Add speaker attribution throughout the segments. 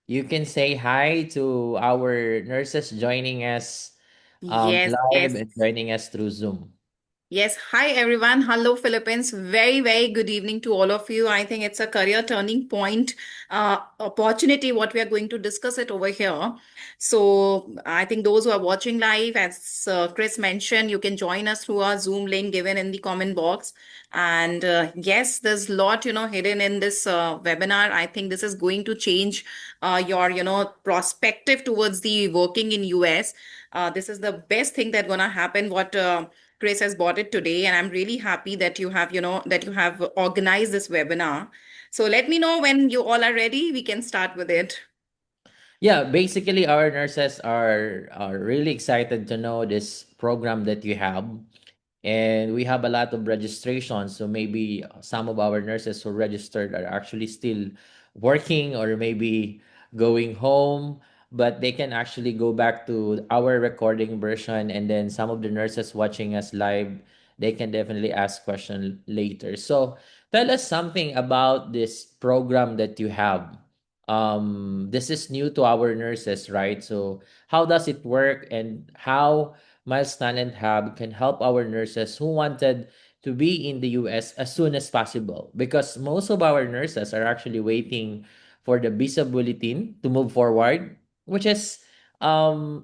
Speaker 1: you can say hi to our nurses joining us
Speaker 2: Yes,
Speaker 1: live
Speaker 2: yes.
Speaker 1: and joining us through Zoom.
Speaker 2: Yes, hi everyone. Hello, Philippines. Very, very good evening to all of you. I think it's a career turning point opportunity, what we are going to discuss it over here. So, I think those who are watching live, as Chris mentioned, you can join us through our Zoom link given in the comment box. And yes, there's a lot, hidden in this webinar. I think this is going to change your, perspective towards the working in US. This is the best thing that gonna happen. What Chris has bought it today, and I'm really happy that that you have organized this webinar. So let me know when you all are ready. We can start with it.
Speaker 1: Yeah, basically, our nurses are really excited to know this program that you have. And we have a lot of registrations. So maybe some of our nurses who registered are actually still working or maybe going home, but they can actually go back to our recording version. And then some of the nurses watching us live, they can definitely ask questions later. So tell us something about this program that you have. This is new to our nurses, right? So how does it work, and how Miles Talent Hub can help our nurses who wanted to be in the US as soon as possible? Because most of our nurses are actually waiting for the visa bulletin to move forward, which is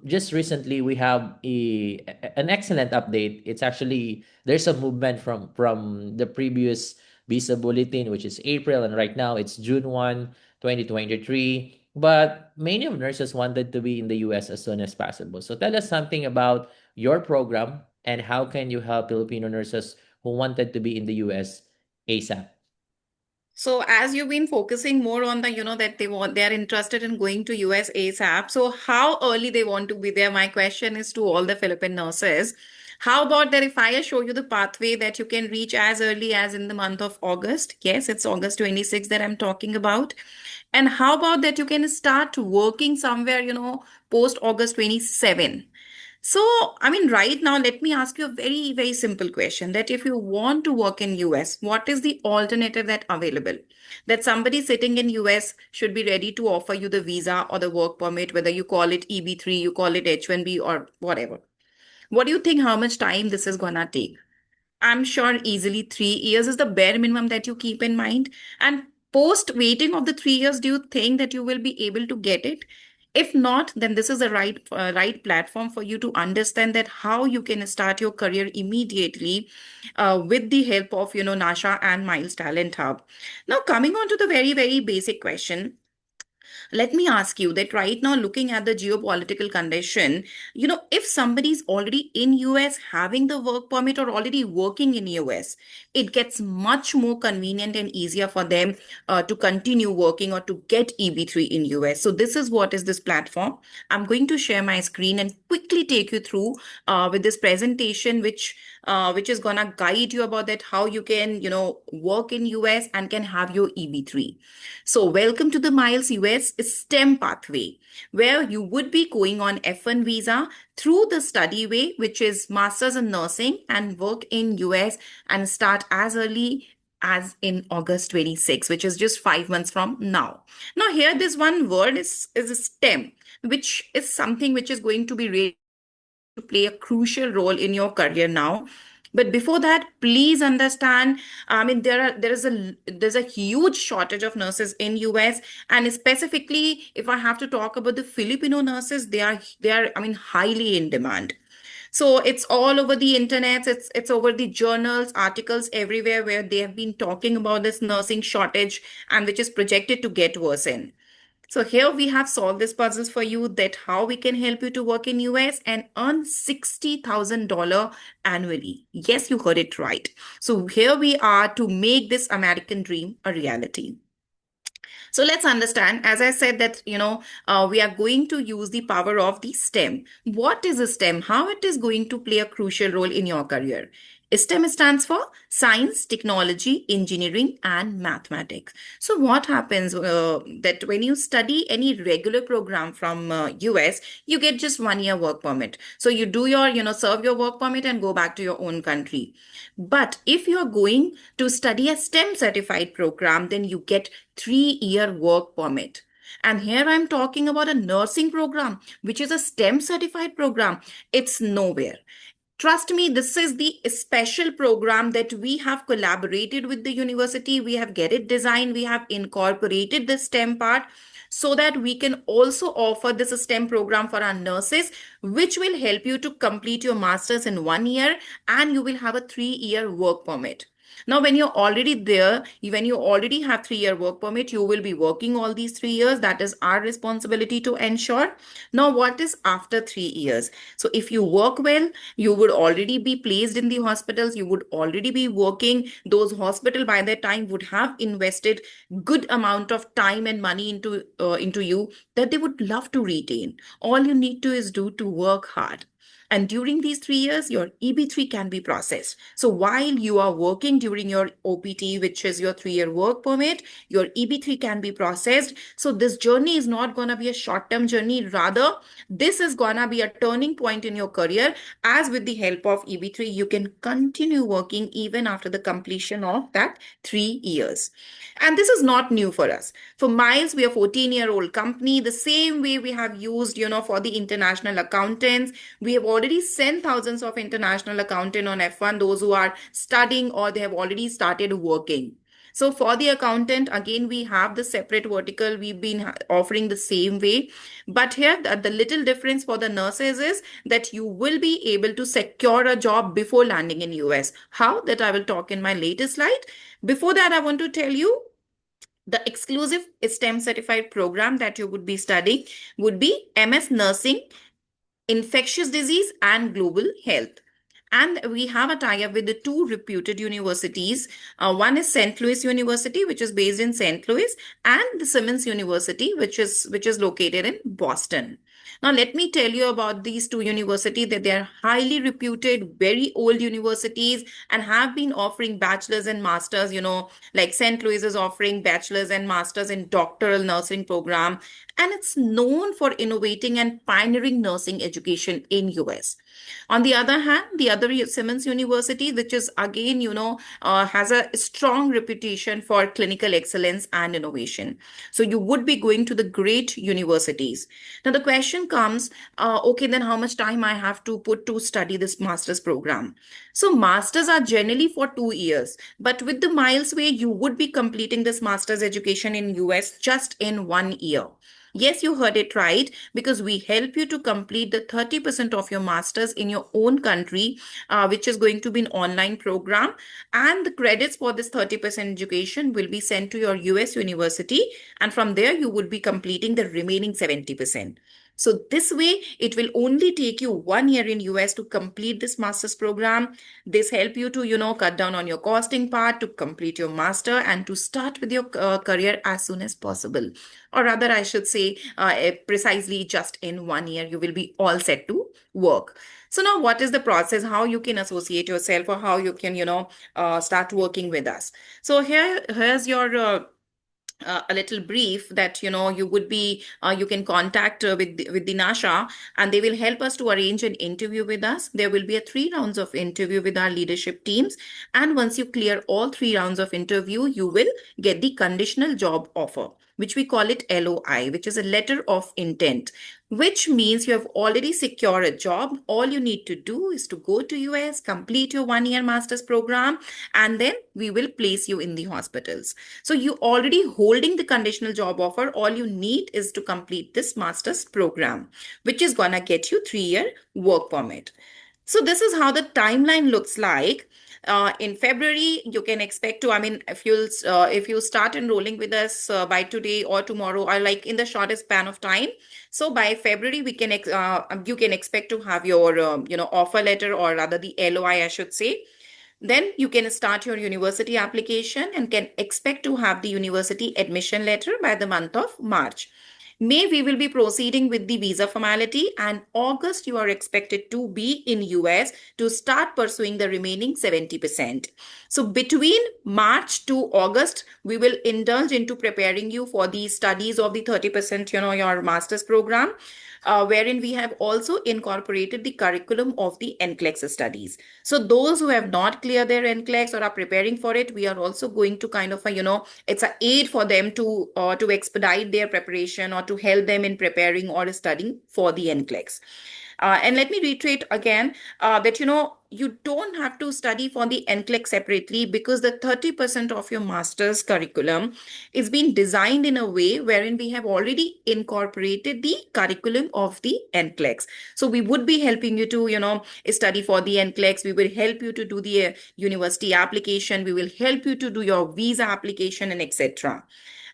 Speaker 1: just recently we have an excellent update. It's actually there's a movement from the previous visa bulletin, which is April, and right now it's June 1, 2023. But many of nurses wanted to be in the US as soon as possible. So tell us something about your program and how can you help Filipino nurses who wanted to be in the US ASAP?
Speaker 2: So as you've been focusing more on the, that they're interested in going to US ASAP. So how early they want to be there? My question is to all the Philippine nurses. How about that if I show you the pathway that you can reach as early as in the month of August? Yes, it's August 26th that I'm talking about. And how about that you can start working somewhere, post August 27. So, I mean, right now, let me ask you a very, very simple question that if you want to work in US, what is the alternative that available? That somebody sitting in US should be ready to offer you the visa or the work permit, whether you call it EB3, you call it H1B or whatever. What do you think how much time this is gonna take? I'm sure easily 3 years is the bare minimum that you keep in mind. And post waiting of the 3 years, do you think that you will be able to get it? If not, then this is the right platform for you to understand that how you can start your career immediately with the help of Nasha and Miles Talent Hub. Now, coming on to the very very basic question, let me ask you that right now, looking at the geopolitical condition, if somebody's already in US having the work permit or already working in US, it gets much more convenient and easier for them to continue working or to get EB3 in US. So this is what is this platform. I'm going to share my screen and quickly take you through with this presentation, which is gonna guide you about that how you can work in US and can have your EB3. So, welcome to the Miles US STEM pathway, where you would be going on F1 visa through the study way, which is Masters in Nursing, and work in US and start as early as in August 26, which is just 5 months from now. Now, here this one word is a STEM, which is something which is going to be really to play a crucial role in your career now. But before that, please understand, I mean, there's a huge shortage of nurses in US, and specifically if I have to talk about the Filipino nurses, they are I mean highly in demand. So it's all over the internet, it's over the journals, articles everywhere where they have been talking about this nursing shortage, and which is projected to get worse in. So here we have solved this puzzles for you that how we can help you to work in US and earn $60,000 annually. Yes, you heard it right. So here we are to make this American dream a reality. So let's understand, as I said, that we are going to use the power of the STEM. What is a STEM? How it is going to play a crucial role in your career? STEM stands for science, technology, engineering, and mathematics. So what happens that when you study any regular program from US, you get just 1 year work permit. So you do your, serve your work permit and go back to your own country. But if you're going to study a STEM certified program, then you get 3 year work permit. And here I'm talking about a nursing program, which is a STEM certified program. It's nowhere. Trust me, this is the special program that we have collaborated with the university. We have get it designed. We have incorporated the STEM part so that we can also offer this STEM program for our nurses, which will help you to complete your master's in 1 year and you will have a 3 year work permit. Now, when you're already there, when you already have 3 year work permit, you will be working all these 3 years. That is our responsibility to ensure. Now, what is after 3 years? So, if you work well, you would already be placed in the hospitals. You would already be working. Those hospital by that time would have invested good amount of time and money into you that they would love to retain. All you need to is do to work hard. And during these 3 years, your EB3 can be processed. So while you are working during your OPT, which is your 3 year work permit, your EB3 can be processed. So this journey is not going to be a short term journey. Rather, this is going to be a turning point in your career. As with the help of EB3, you can continue working even after the completion of that 3 years. And this is not new for us. For Miles, we are a 14-year-old company. The same way we have used, for the international accountants, we have already sent thousands of international accountant on F1, those who are studying or they have already started working. So for the accountant, again, we have the separate vertical. We've been offering the same way. But here, the little difference for the nurses is that you will be able to secure a job before landing in US. How? That I will talk in my latest slide. Before that, I want to tell you the exclusive STEM certified program that you would be studying would be MS Nursing, Infectious Disease, and Global Health. And we have a tie-up with the two reputed universities. One is St. Louis University, which is based in St. Louis, and the Simmons University, which is located in Boston. Now, let me tell you about these two universities that they are highly reputed, very old universities, and have been offering bachelor's and master's. Like St. Louis is offering bachelor's and master's in doctoral nursing program, and it's known for innovating and pioneering nursing education in US. On the other hand, the other Simmons University, which is again, has a strong reputation for clinical excellence and innovation. So you would be going to the great universities. Now the question comes, okay, then how much time I have to put to study this master's program? So masters are generally for 2 years, but with the Miles way, you would be completing this master's education in US just in 1 year. Yes, you heard it right, because we help you to complete the 30% of your master's in your own country, which is going to be an online program. And the credits for this 30% education will be sent to your US university. And from there, you would be completing the remaining 70%. So this way, it will only take you 1 year in US to complete this master's program. This help you to, cut down on your costing part, to complete your master and to start with your career as soon as possible. Or rather, I should say, precisely just in 1 year, you will be all set to work. So now what is the process, how you can associate yourself or how you can, start working with us? So here's your a little brief that you would be you can contact with the Nasya, and they will help us to arrange an interview with us. There will be a 3 rounds of interview with our leadership teams, and once you clear all 3 rounds of interview, you will get the conditional job offer, which we call it LOI, which is a letter of intent, which means you have already secured a job. All you need to do is to go to US, complete your 1 year master's program, and then we will place you in the hospitals. So you already holding the conditional job offer. All you need is to complete this master's program, which is gonna get you 3 year work permit. So this is how the timeline looks like. In February, you can expect to, I mean, if you start enrolling with us by today or tomorrow, or like in the shortest span of time. So by February, you can expect to have your, offer letter, or rather the LOI, I should say. Then you can start your university application and can expect to have the university admission letter by the month of March. May we will be proceeding with the visa formality, and August you are expected to be in US to start pursuing the remaining 70%. So between March to August, we will indulge into preparing you for the studies of the 30%, your master's program, wherein we have also incorporated the curriculum of the NCLEX studies. So those who have not cleared their NCLEX or are preparing for it, we are also going to kind of, it's an aid for them to expedite their preparation or to help them in preparing or studying for the NCLEX. And let me reiterate again that you don't have to study for the NCLEX separately, because the 30% of your master's curriculum is being designed in a way wherein we have already incorporated the curriculum of the NCLEX. So we would be helping you to study for the NCLEX. We will help you to do the university application. We will help you to do your visa application and etc.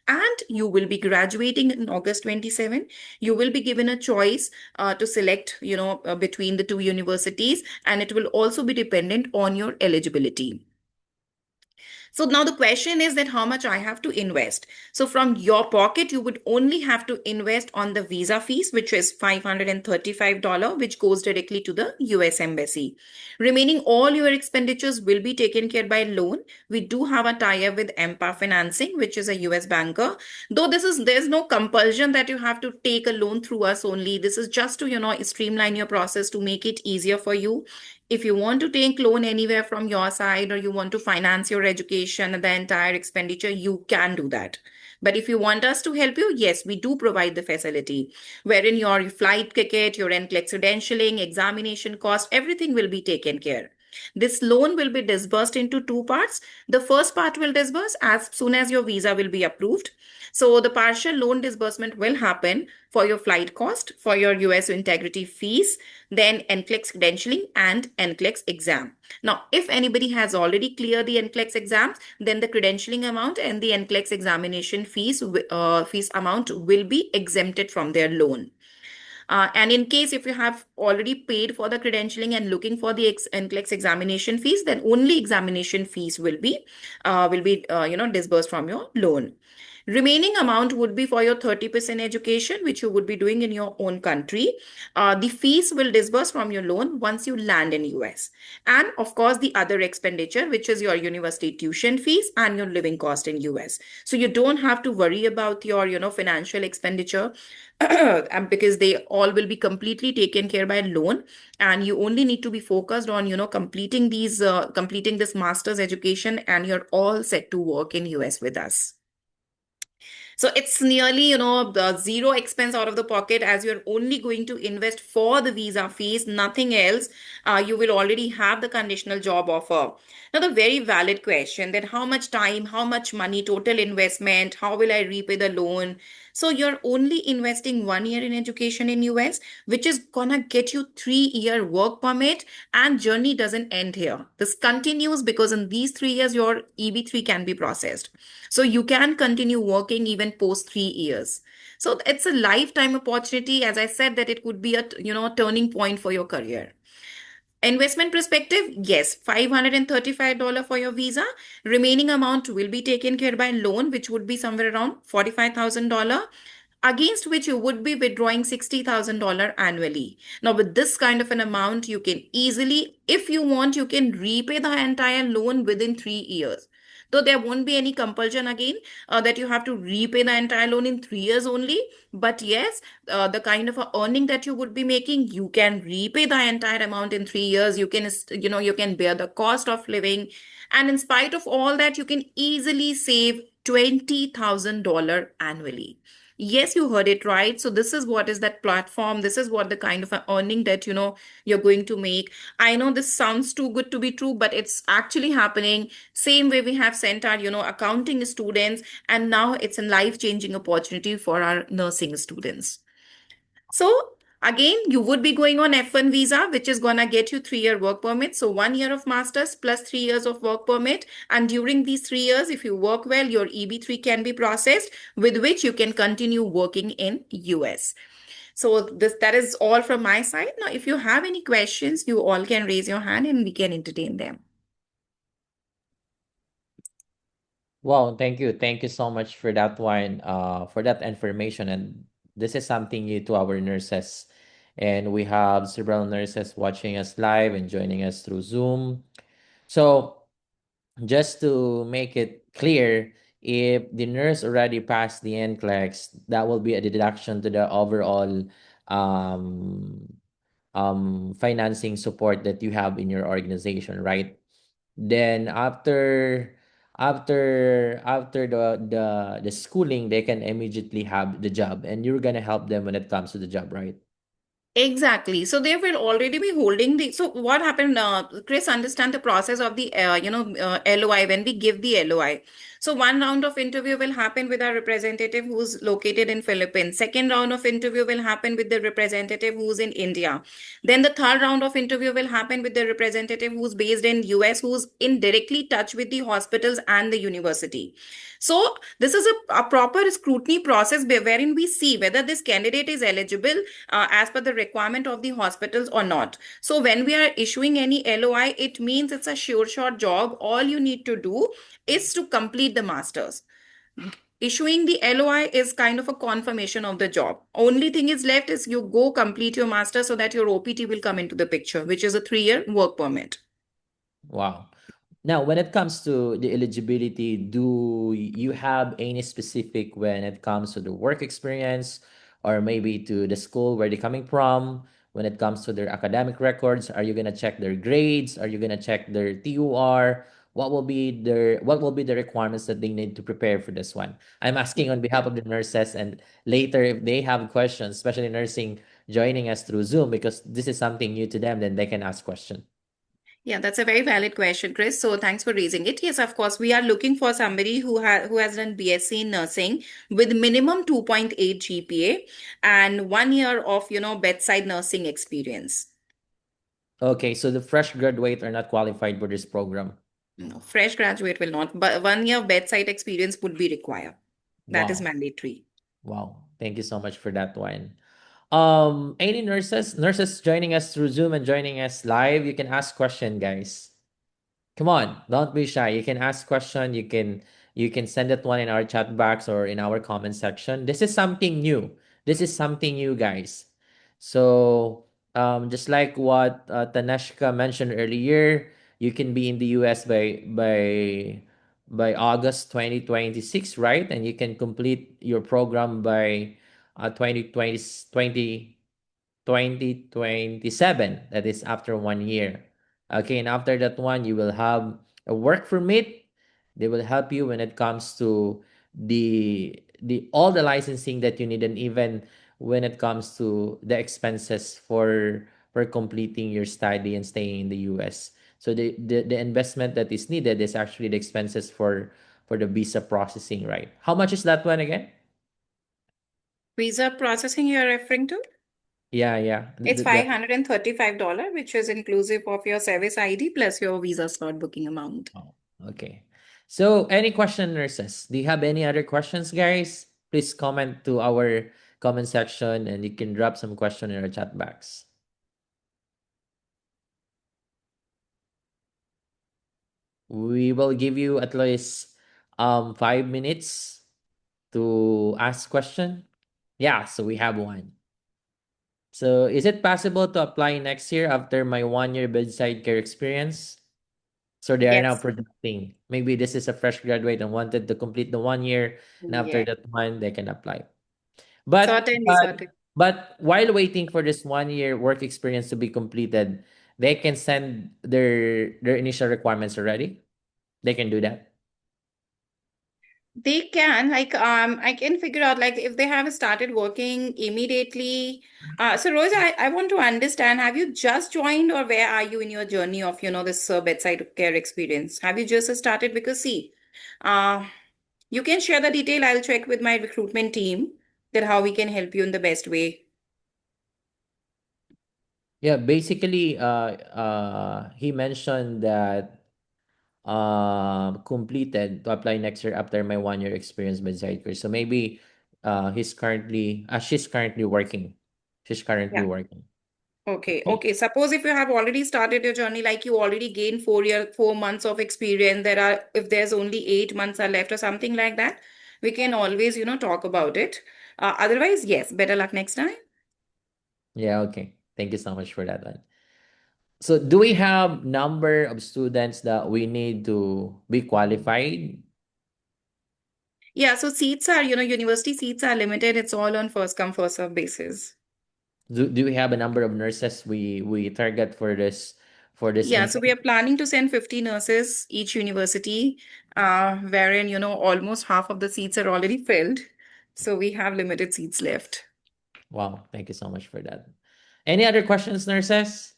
Speaker 2: And you will be graduating in August 27. You will be given a choice to select between the two universities, and it will also be dependent on your eligibility. So now the question is that how much I have to invest. So from your pocket, you would only have to invest on the visa fees, which is $535, which goes directly to the US Embassy. Remaining all your expenditures will be taken care by loan. We do have a tie-up with EMPA Financing, which is a US banker. Though there's no compulsion that you have to take a loan through us only. This is just to, streamline your process to make it easier for you. If you want to take loan anywhere from your side, or you want to finance your education and the entire expenditure, you can do that. But if you want us to help you, yes, we do provide the facility wherein your flight ticket, your NCLEX credentialing, examination cost, everything will be taken care. This loan will be disbursed into two parts. The first part will disburse as soon as your visa will be approved. So the partial loan disbursement will happen for your flight cost, for your US integrity fees, then NCLEX credentialing and NCLEX exam. Now, if anybody has already cleared the NCLEX exams, then the credentialing amount and the NCLEX examination fees amount will be exempted from their loan. And in case if you have already paid for the credentialing and looking for the NCLEX examination fees, then only examination fees will be disbursed from your loan. Remaining amount would be for your 30% education, which you would be doing in your own country. The fees will disburse from your loan once you land in US. And of course, the other expenditure, which is your university tuition fees and your living cost in US. So you don't have to worry about your, financial expenditure because they all will be completely taken care by loan, and you only need to be focused on completing this master's education, and you're all set to work in US with us. So it's nearly, the zero expense out of the pocket, as you're only going to invest for the visa fees, nothing else. You will already have the conditional job offer. Now, the very valid question that how much time, how much money, total investment, how will I repay the loan? So you're only investing 1 year in education in US, which is gonna get you 3 year work permit, and journey doesn't end here. This continues because in these 3 years, your EB3 can be processed. So you can continue working even post 3 years. So it's a lifetime opportunity. As I said, that it could be a turning point for your career. Investment perspective, yes, $535 for your visa. Remaining amount will be taken care by loan, which would be somewhere around $45,000, against which you would be withdrawing $60,000 annually. Now, with this kind of an amount, you can easily, if you want, you can repay the entire loan within 3 years. Though there won't be any compulsion again that you have to repay the entire loan in 3 years only. But yes, the kind of a earning that you would be making, you can repay the entire amount in 3 years. You can, you can bear the cost of living. And in spite of all that, you can easily save $20,000 annually. Yes, you heard it right. So this is what is that platform. This is what the kind of earning that you're going to make. I know this sounds too good to be true, but it's actually happening. Same way we have sent our accounting students, and now it's a life-changing opportunity for our nursing students. So again, you would be going on F1 visa, which is gonna get you 3 year work permit. So 1 year of master's plus 3 years of work permit. And during these 3 years, if you work well, your EB3 can be processed, with which you can continue working in US. So that is all from my side. Now, if you have any questions, you all can raise your hand and we can entertain them.
Speaker 1: Wow, thank you. Thank you so much for that one, for that information. And This is something new to our nurses. And we have several nurses watching us live and joining us through Zoom. So, just to make it clear, if the nurse already passed the NCLEX, that will be a deduction to the overall um, financing support that you have in your organization, right? Then after the schooling, they can immediately have the job, and you're gonna help them when it comes to the job, right?
Speaker 2: Exactly. So they will already be holding the. So what happened, Chris, understand the process of the, LOI when we give the LOI. So one round of interview will happen with our representative who's located in Philippines. Second round of interview will happen with the representative who's in India. Then the third round of interview will happen with the representative who's based in US, who's in directly touch with the hospitals and the university. So this is a proper scrutiny process wherein we see whether this candidate is eligible as per the requirement of the hospitals or not. So when we are issuing any LOI, it means it's a sure shot job. All you need to do is to complete the masters. Issuing the LOI is kind of a confirmation of the job. Only thing is left is you go complete your master so that your OPT will come into the picture, which is a 3-year work permit.
Speaker 1: Wow. Now, when it comes to the eligibility, do you have any specific when it comes to the work experience or maybe to the school where they're coming from? When it comes to their academic records, are you gonna check their grades? Are you gonna check their TUR? What will be the requirements that they need to prepare for this one? I'm asking on behalf of the nurses, and later if they have questions, especially nursing joining us through Zoom, because this is something new to them, then they can ask questions.
Speaker 2: Yeah, that's a very valid question, Chris. So thanks for raising it. Yes, of course, we are looking for somebody who has done BSc in nursing with minimum 2.8 GPA and 1 year of, bedside nursing experience.
Speaker 1: Okay, so the fresh graduate are not qualified for this program.
Speaker 2: No, fresh graduate will not, but 1 year bedside experience would be required. That is
Speaker 1: Wow.
Speaker 2: mandatory.
Speaker 1: Wow. Thank you so much for that one. Any nurses joining us through Zoom and joining us live, you can ask question, guys. Come on, don't be shy. You can ask question. You can send that one in our chat box or in our comment section. This is something new. This is something new, guys. So just like what Taneshka mentioned earlier, you can be in the US by August 2026, right? And you can complete your program by 2027. That is after 1 year. Okay, and after that one, you will have a work permit. They will help you when it comes to the all the licensing that you need, and even when it comes to the expenses for completing your study and staying in the US. So the investment that is needed is actually the expenses for the visa processing, right? How much is that one again?
Speaker 2: Visa processing you're referring to?
Speaker 1: Yeah, yeah.
Speaker 2: It's $535, which is inclusive of your service ID plus your visa slot booking amount.
Speaker 1: Oh, okay. So, any question, nurses? Do you have any other questions, guys? Please comment to our comment section, and you can drop some question in our chat box. We will give you at least 5 minutes to ask question. Yeah, so we have one. So, is it possible to apply next year after my 1 year bedside care experience? So they are now
Speaker 2: Yes.
Speaker 1: projecting. Maybe this is a fresh graduate and wanted to complete the 1 year, and after
Speaker 2: Yeah.
Speaker 1: that one, they can apply. But
Speaker 2: Certainly,
Speaker 1: but
Speaker 2: certainly.
Speaker 1: but while waiting for this 1 year work experience to be completed, they can send their initial requirements already. They can do that.
Speaker 2: They can, like, I can figure out, like, if they have started working immediately. So Rose, I want to understand, have you just joined or where are you in your journey of, this bedside care experience? Have you just started? Because see, uh, you can share the detail. I'll check with my recruitment team that how we can help you in the best way.
Speaker 1: Yeah, basically, he mentioned that completed to apply next year after my 1 year experience with Zycur. So maybe she's currently working. She's currently
Speaker 2: Yeah.
Speaker 1: working.
Speaker 2: Okay,
Speaker 1: Okay.
Speaker 2: okay. Suppose if you have already started your journey, like you already gained 4 months of experience, if there's only 8 months are left or something like that, we can always, talk about it. Otherwise, yes, better luck next time.
Speaker 1: Yeah, okay. Thank you so much for that one. So do we have number of students that we need to be qualified?
Speaker 2: Yeah, so seats are, university seats are limited. It's all on first come, first serve basis.
Speaker 1: Do we have a number of nurses we target for this
Speaker 2: Yeah, so we are
Speaker 1: intake?
Speaker 2: planning to send 50 nurses each university, wherein, almost half of the seats are already filled. So we have limited seats left.
Speaker 1: Wow, thank you so much for that. Any other questions, nurses?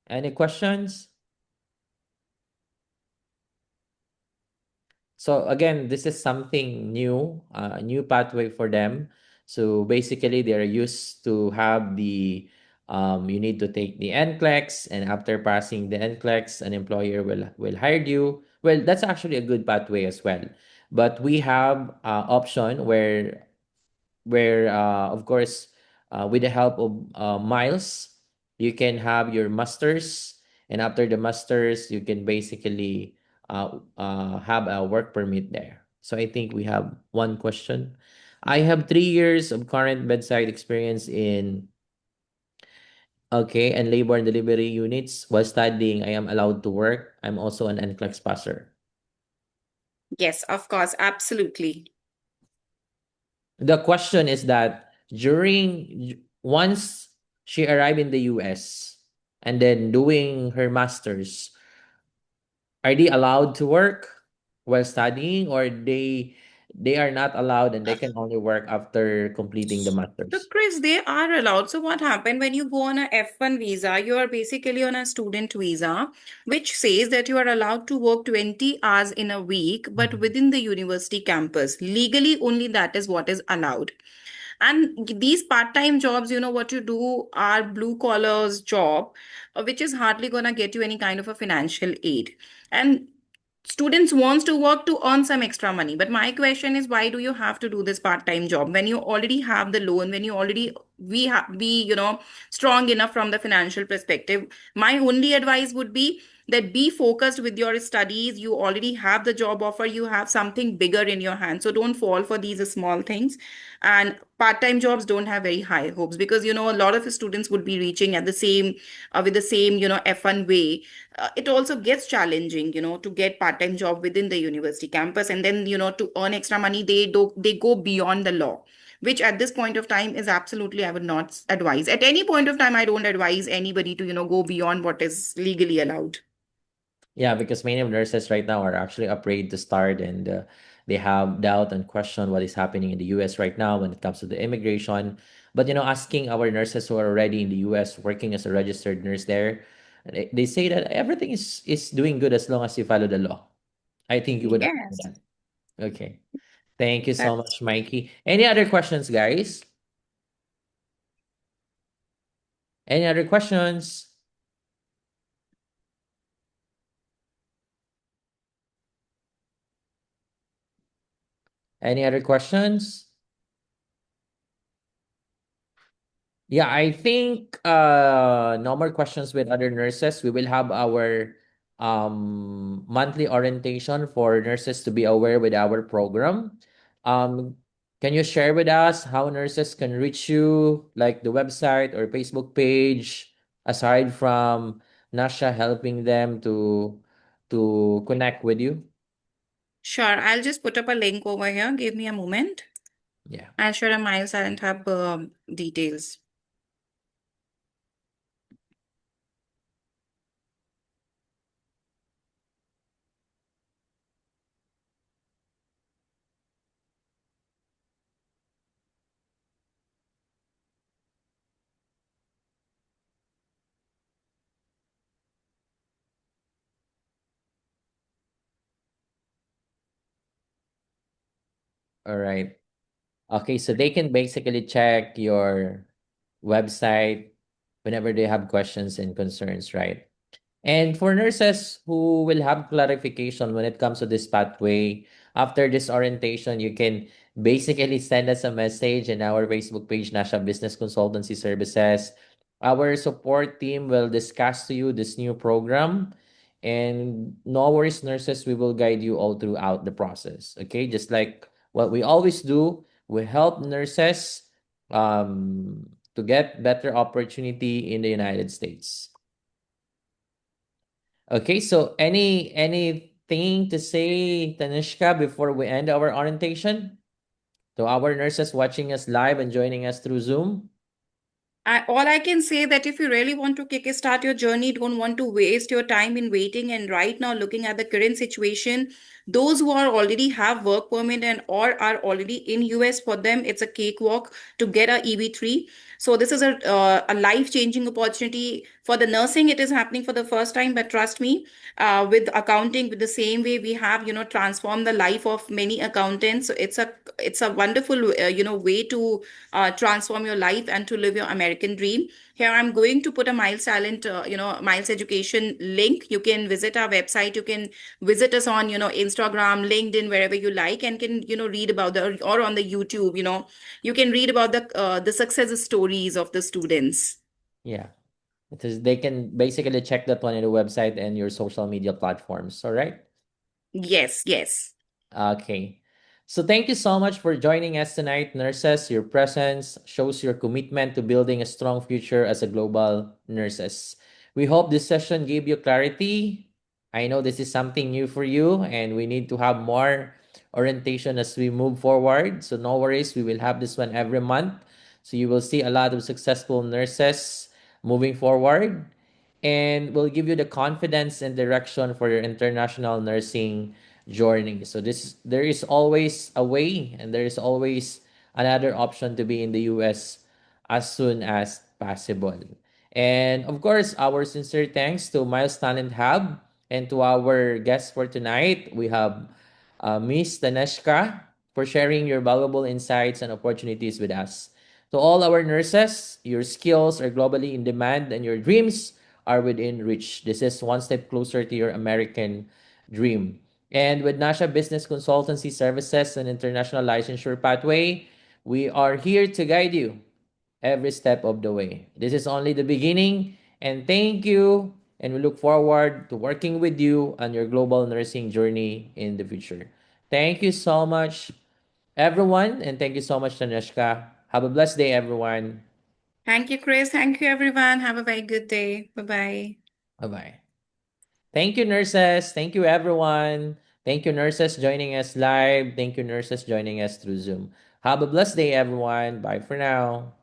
Speaker 1: Any questions? So again, this is something new, a new pathway for them. So basically, they're used to have the you need to take the NCLEX, and after passing the NCLEX, an employer will hire you. Well, that's actually a good pathway as well. But we have option where of course with the help of miles you can have your masters, and after the masters you can basically have a work permit there. So I think we have one question. I have 3 years of current bedside experience in okay and labor and delivery units. While studying, I am allowed to work. I'm also an NCLEX passer.
Speaker 2: Yes, of course, absolutely.
Speaker 1: The question is that during once she arrived in the US and then doing her masters, are they allowed to work while studying, or they are not allowed and they can only work after completing the
Speaker 2: So,
Speaker 1: masters?
Speaker 2: Chris, they are allowed. So, what happened when you go on a F1 visa? You are basically on a student visa, which says that you are allowed to work 20 hours in a week, but
Speaker 1: Mhm.
Speaker 2: within the university campus. Legally, only that is what is allowed. And these part-time jobs, what you do are blue collars job, which is hardly gonna get you any kind of a financial aid. And students wants to work to earn some extra money, but my question is, why do you have to do this part-time job when you already have the loan, when you already we have be strong enough from the financial perspective? My only advice would be that be focused with your studies. You already have the job offer, you have something bigger in your hand, so don't fall for these small things. And part-time jobs don't have very high hopes, because a lot of students would be reaching at the same with the same F1 way. It also gets challenging, to get part-time job within the university campus, and then to earn extra money, they go beyond the law, which at this point of time is absolutely, I would not advise. At any point of time, I don't advise anybody to go beyond what is legally allowed.
Speaker 1: Yeah, because many of nurses right now are actually afraid to start, and they have doubt and question what is happening in the US right now when it comes to the immigration. But asking our nurses who are already in the US working as a registered nurse there, they say that everything is doing good as long as you follow the law. I think you would agree with
Speaker 2: Yes,
Speaker 1: that. Okay. Thank you so
Speaker 2: that's
Speaker 1: much, Mikey. Any other questions, guys? Any other questions? Any other questions? Yeah, I think no more questions with other nurses. We will have our monthly orientation for nurses to be aware with our program. Um can you share with us how nurses can reach you, like the website or Facebook page, aside from Nasha helping them to connect with you?
Speaker 2: sure. I'll just put up a link over here. Give me a moment.
Speaker 1: Yeah.
Speaker 2: I'll share a Miles Silent Hub details.
Speaker 1: All right. Okay, so they can basically check your website whenever they have questions and concerns, right? And for nurses who will have clarification when it comes to this pathway, after this orientation, you can basically send us a message in our Facebook page, Nasha Business Consultancy Services. Our support team will discuss to you this new program. And no worries, nurses, we will guide you all throughout the process. Okay, just like what we always do, we help nurses to get better opportunity in the United States. Okay, so anything to say, Tanishka, before we end our orientation? To our nurses watching us live and joining us through Zoom?
Speaker 2: All I can say that if you really want to kickstart your journey, don't want to waste your time in waiting. And right now, looking at the current situation, those who are already have work permit and or are already in US, for them it's a cakewalk to get a EB3. So this is a life changing opportunity for the nursing. It is happening for the first time, but trust me, with accounting, with the same way we have transformed the life of many accountants. So it's a wonderful way to transform your life and to live your American dream. Here, I'm going to put a Miles Talent, Miles Education link. You can visit our website. You can visit us on, Instagram, LinkedIn, wherever you like, and can, read about or on the YouTube, you can read about the success stories of the students.
Speaker 1: Yeah. It is, they can basically check that one in the website and your social media platforms. All right.
Speaker 2: Yes, yes.
Speaker 1: Okay. So thank you so much for joining us tonight, nurses. Your presence shows your commitment to building a strong future as a global nurses. We hope this session gave you clarity. I know this is something new for you, and we need to have more orientation as we move forward. So no worries, we will have this one every month. So you will see a lot of successful nurses moving forward, and will give you the confidence and direction for your international nursing journey. So this there is always a way, and there is always another option to be in the US as soon as possible. And of course, our sincere thanks to Miles Talent Hub and to our guests for tonight. We have Miss Taneshka for sharing your valuable insights and opportunities with us. To all our nurses, your skills are globally in demand and your dreams are within reach. This is one step closer to your American dream. And with Nasya Business Consultancy Services and International Licensure Pathway, we are here to guide you every step of the way. This is only the beginning, and thank you. And we look forward to working with you on your global nursing journey in the future. Thank you so much, everyone, and thank you so much, Taneshka. Have a blessed day, everyone.
Speaker 2: Thank you, Chris. Thank you, everyone. Have a very good day. Bye bye.
Speaker 1: Bye bye. Thank you, nurses. Thank you, everyone. Thank you, nurses, joining us live. Thank you, nurses, joining us through Zoom. Have a blessed day, everyone. Bye for now.